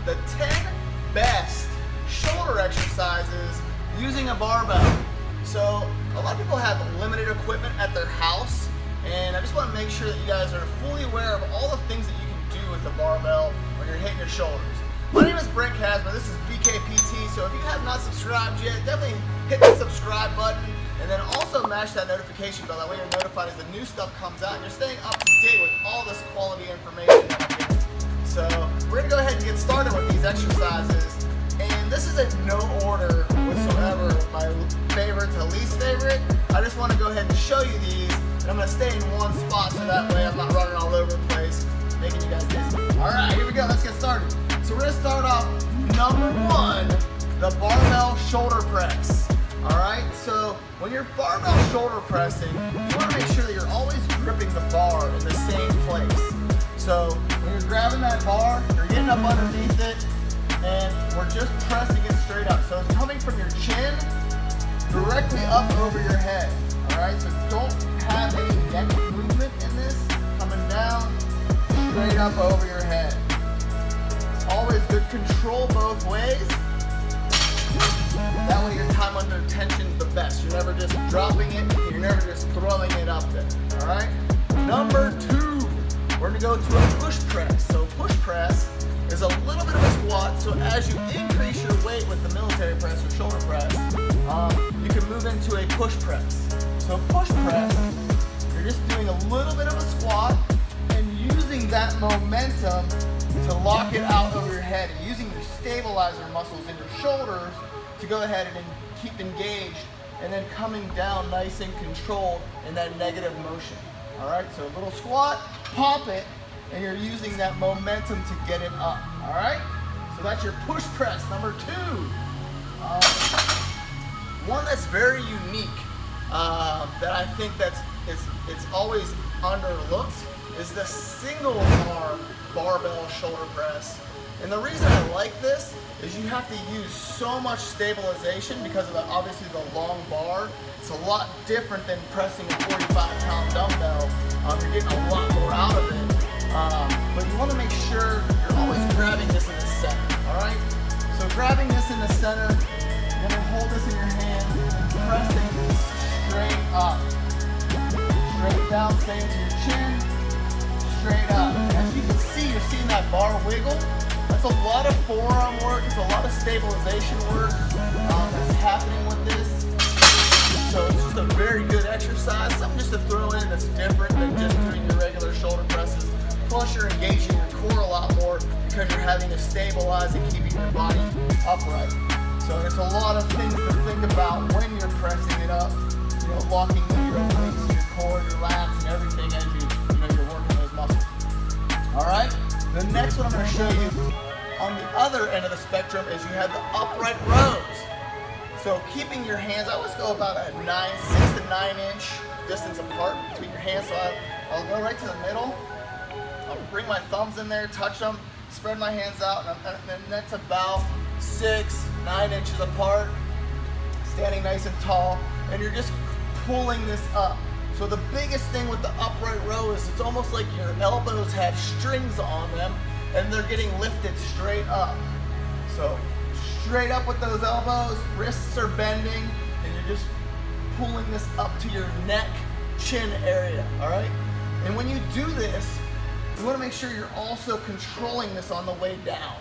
the 10 best shoulder exercises using a barbell. So a lot of people have limited equipment at their house, and I just want to make sure that you guys are fully aware of all the things that you can do with the barbell when you're hitting your shoulders. My name is Brent Kasmer, this is BKPT, so if you have not subscribed yet, definitely hit the subscribe button, and then also mash that notification bell. That way you're notified as the new stuff comes out and you're staying up to date with all this quality information that I'm giving. So we're going to go ahead and get started with these exercises. And this is in no order whatsoever, my favorite to least favorite. I just want to go ahead and show you these, and I'm going to stay in one spot so that way I'm not running all over the place, making you guys dizzy. Alright, here we go, let's get started. So we're going to start off, number one, the barbell shoulder press. Alright, so when you're barbell shoulder pressing, you want to make sure that you're always gripping the bar in the same place. So when you're grabbing that bar, you're getting up underneath it, and we're just pressing it straight up. So it's coming from your chin directly up over your head. Alright, so don't have any neck movement in this, coming down straight up over your head. It's always good control both ways. That way your time under tension is the best. You're never just dropping it, you're never just throwing it up there. Alright? Number two, we're going to go to a push press. So push press is a little bit of a squat, so as you increase your weight with the military press or shoulder press, you can move into a push press. So push press, you're just doing a little bit of a squat and using that momentum to lock it out over your head, and using your stabilizer muscles in your shoulders to go ahead and keep engaged, and then coming down nice and controlled in that negative motion. Alright, so a little squat, pop it, and you're using that momentum to get it up. Alright, so that's your push press, number two. One that's very unique that I think it's always underlooked is the single arm barbell shoulder press. And the reason I like this is you have to use so much stabilization because of obviously the long bar. It's a lot different than pressing a 45-pound dumbbell. You're getting a lot more out of it. But you want to make sure you're always grabbing this in the center. Alright? So grabbing this in the center, you're going to hold this in your hand and pressing straight up. Straight down, stay into your chin, straight up. As you can see, you're seeing that bar wiggle. That's a lot of forearm work, it's a lot of stabilization work that's happening with this. So it's just a very good exercise, something just to throw in that's different than just doing your regular shoulder presses. Plus you're engaging your core a lot more because you're having to stabilize and keeping your body upright. So there's a lot of things to think about when you're pressing it up, you know, locking in your obliques, your core, your lats, and everything as you're working those muscles. Alright? The next one I'm going to show you on the other end of the spectrum is you have the upright rows. So keeping your hands, I always go about a 6 to 9 inch distance apart between your hands. So I'll go right to the middle. I'll bring my thumbs in there, touch them, spread my hands out, and then that's about 6, 9 inches apart, standing nice and tall, and you're just pulling this up. So the biggest thing with the upright row is it's almost like your elbows have strings on them and they're getting lifted straight up. So straight up with those elbows, wrists are bending, and you're just pulling this up to your neck, chin area, alright? And when you do this, you want to make sure you're also controlling this on the way down.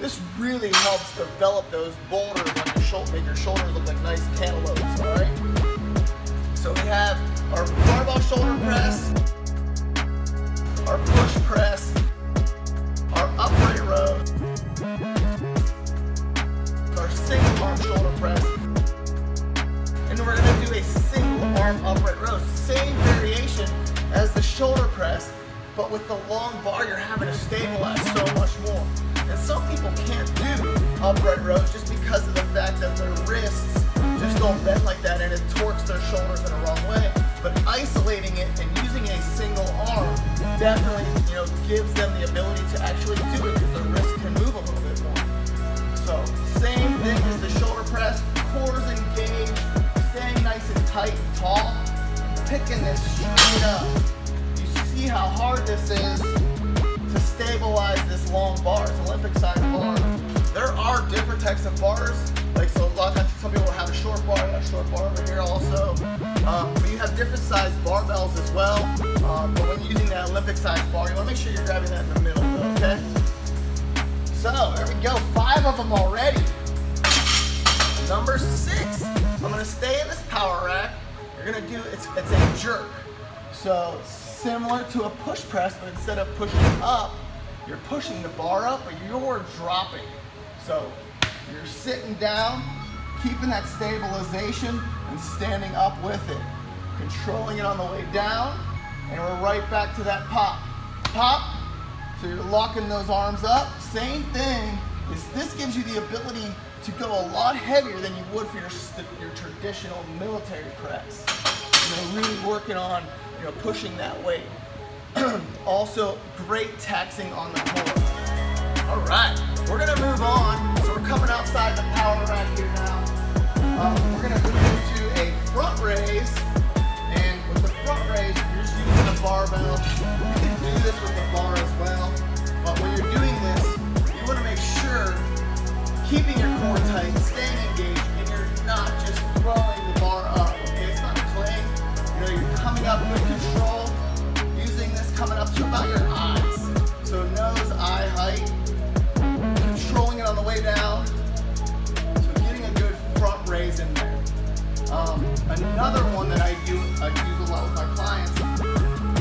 This really helps develop those boulders on your shoulder, make your shoulders look like nice cantaloupes, alright? So we have our barbell shoulder press, our push press, our upright row, our single arm shoulder press, and we're going to do a single arm upright row. Same variation as the shoulder press, but with the long bar you're having to stabilize so much more. And some people can't do upright rows just because of the fact that their wrists just don't bend like that and it torques their shoulders in the wrong way. But isolating it and using a single arm definitely, gives them the ability to actually do it because their wrist can move a little bit more. So same thing as the shoulder press, cores engaged, staying nice and tight and tall, picking this straight up. You see how hard this is to stay stabilize this long bar. It's an Olympic size bar. There are different types of bars. Like, so a lot of times some people have a short bar. I got a short bar over here also. But you have different size barbells as well. But when using that Olympic size bar, you want to make sure you're grabbing that in the middle, okay? So there we go, 5 of them already. Number 6, I'm gonna stay in this power rack. You're gonna do, it's a jerk. So similar to a push press, but instead of pushing up, you're pushing the bar up, but you're dropping. So you're sitting down, keeping that stabilization and standing up with it. Controlling it on the way down, and we're right back to that pop. Pop, so you're locking those arms up. Same thing, is this gives you the ability to go a lot heavier than you would for your traditional military press. You know, really working on, you know, pushing that weight. Also, great taxing on the core. All right, we're gonna move on. So we're coming outside the power rack here now. We're gonna move into a front raise, and with the front raise, you're just using a barbell. You can do this with the bar as well, but when you're doing this, you wanna make sure keeping your core tight, staying engaged, and you're not just throwing the bar up, okay? It's not playing. You know, you're coming up with control, using this coming up to about your eyes. So nose, eye height, controlling it on the way down. So getting a good front raise in there. Another one that I use a lot with my clients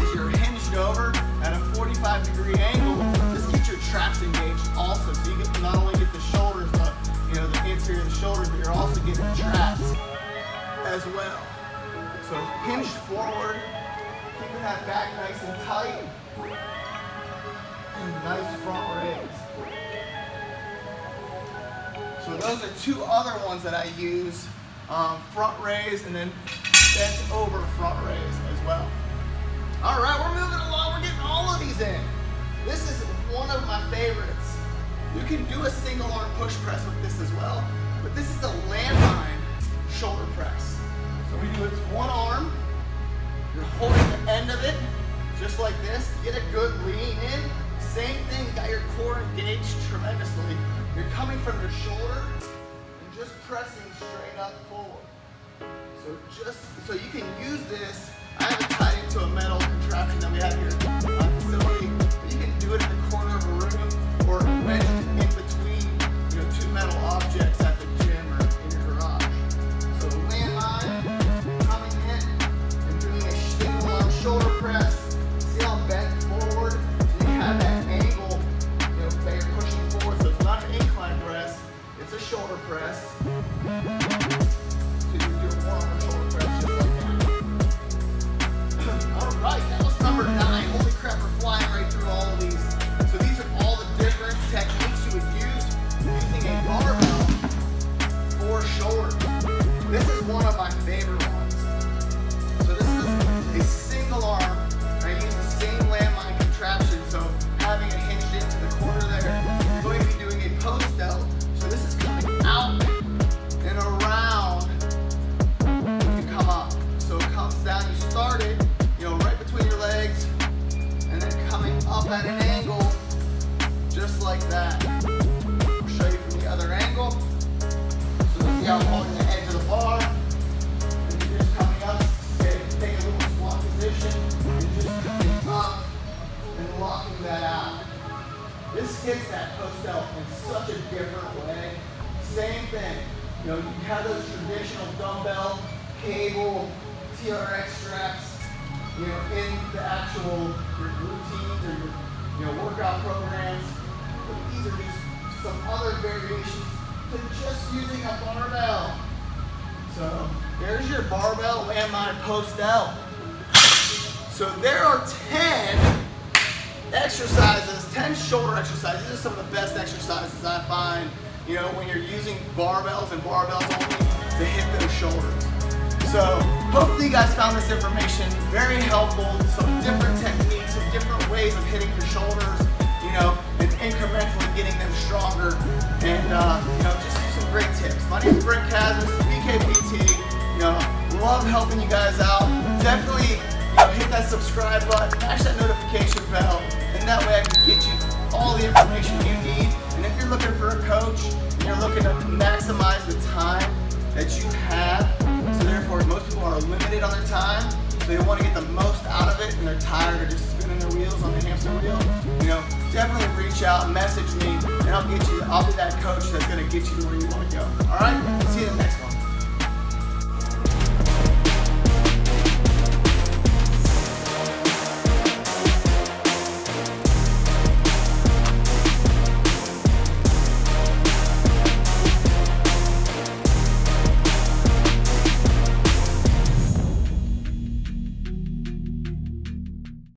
is you're hinged over at a 45-degree angle. This gets your traps engaged also. So you get, not only get the shoulders, but you know, the interior of the shoulders, but you're also getting the traps as well. So hinged forward, keeping that back nice and tight, and nice front raise. So those are 2 other ones that I use, front raise and then bent over front raise as well. All right, we're moving along, we're getting all of these in. This is one of my favorites. You can do a single arm push press with this as well, but this is a landmine shoulder press. So we do it with one arm, you're holding the end of it, just like this, get a good lean in. Same thing, got your core engaged tremendously. You're coming from your shoulder and just pressing straight up forward. So you can use this. I have it tied into a metal contraption that we have here at my facility. You can do it in the corner of a room or wedged in between, you know, 2 metal objects at the gym or in your garage. So landmine, coming in and doing a single arm shoulder press. See how I'm bent forward? So you have that angle, you know, that you're pushing forward. So it's not an incline press, it's a shoulder press. So you do a one shoulder press just like that. Alright, that was number 9. Holy crap, we're flying right through all of these. So these are all the different techniques you would use using a barbell for shoulder. This is one of my favorite ones. So this is a single arm. I use the same landmine contraption, so having it hinged into the corner there. You're going to be doing a post delt. So this is coming out and around when you come up. So it comes down, you start it, you know, right between your legs, and then coming up at an angle, just like that. I'll show you from the other angle. So you see how I'm holding the edge of the bar, and you're just coming up, take a little squat position, and just coming up and locking that out. This hits that post delt in such a different way. Same thing, you know, you have those traditional dumbbell, cable, TRX straps, you know, in the actual your routines or your, you know, workout programs. But these are just some other variations to just using a barbell. So there's your barbell landmine post delt. So there are 10 exercises, 10 shoulder exercises. These are some of the best exercises I find, you know, when you're using barbells and barbells only to hit those shoulders. So hopefully you guys found this information very helpful. Some different techniques, some different ways of hitting your shoulders, you know, and incrementally getting them stronger. And you know, just some great tips. My name is Brent, BKPT. You know, love helping you guys out. Definitely, you know, hit that subscribe button, mash that notification bell, and that way I can get you all the information you need. And if you're looking for a coach, and you're looking to maximize the time that you have, so therefore most people are limited on their time, so they want to get the most out of it and they're tired of just spinning their wheels on the hamster wheel, you know, definitely reach out, message me, and I'll be that coach that's going to get you to where you want to go. All right? See you in the next one.